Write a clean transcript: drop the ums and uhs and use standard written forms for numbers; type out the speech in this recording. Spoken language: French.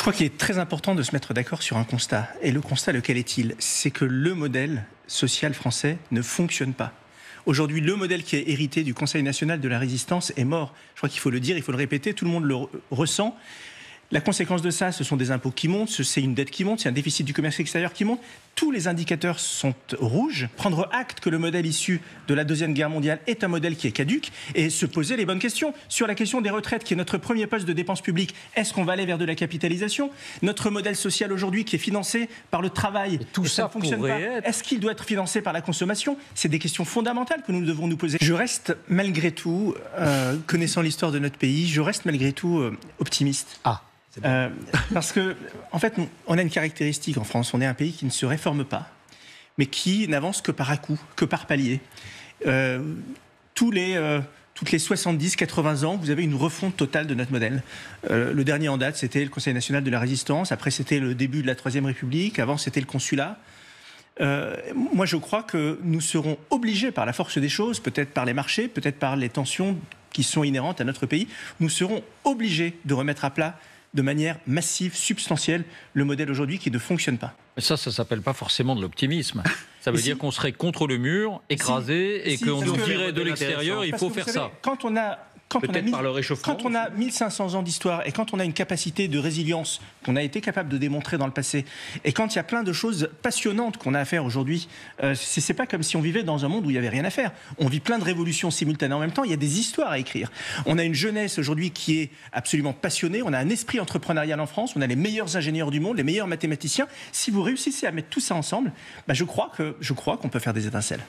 Je crois qu'il est très important de se mettre d'accord sur un constat. Et le constat, lequel est-il? C'est que le modèle social français ne fonctionne pas. Aujourd'hui, le modèle qui est hérité du Conseil national de la résistance est mort. Je crois qu'il faut le dire, il faut le répéter, tout le monde le ressent. La conséquence de ça, ce sont des impôts qui montent, c'est une dette qui monte, c'est un déficit du commerce extérieur qui monte. Tous les indicateurs sont rouges. Prendre acte que le modèle issu de la Deuxième Guerre mondiale est un modèle qui est caduque et se poser les bonnes questions. Sur la question des retraites, qui est notre premier poste de dépenses publiques, est-ce qu'on va aller vers de la capitalisation? Notre modèle social aujourd'hui qui est financé par le travail, tout ça ne fonctionne pas. Est-ce qu'il doit être financé par la consommation? C'est des questions fondamentales que nous devons nous poser. Je reste malgré tout, connaissant l'histoire de notre pays, je reste malgré tout optimiste. Parce que, en fait, on a une caractéristique en France. On est un pays qui ne se réforme pas, mais qui n'avance que par à-coups, que par paliers. Toutes les 70-80 ans, vous avez une refonte totale de notre modèle. Le dernier en date, c'était le Conseil national de la résistance. Après, c'était le début de la Troisième République. Avant, c'était le consulat. Moi, je crois que nous serons obligés, par la force des choses, peut-être par les marchés, peut-être par les tensions qui sont inhérentes à notre pays, nous serons obligés de remettre à plat de manière massive, substantielle, le modèle aujourd'hui qui ne fonctionne pas. Mais ça s'appelle pas forcément de l'optimisme. Ça veut dire qu'on serait contre le mur, écrasé, et qu'on nous dirait de l'extérieur, il faut faire ça. Quand on a 1500 ans d'histoire et quand on a une capacité de résilience qu'on a été capable de démontrer dans le passé, et quand il y a plein de choses passionnantes qu'on a à faire aujourd'hui, c'est pas comme si on vivait dans un monde où il n'y avait rien à faire. On vit plein de révolutions simultanées en même temps, il y a des histoires à écrire. On a une jeunesse aujourd'hui qui est absolument passionnée, on a un esprit entrepreneurial en France, on a les meilleurs ingénieurs du monde, les meilleurs mathématiciens. Si vous réussissez à mettre tout ça ensemble, je crois qu'on peut faire des étincelles.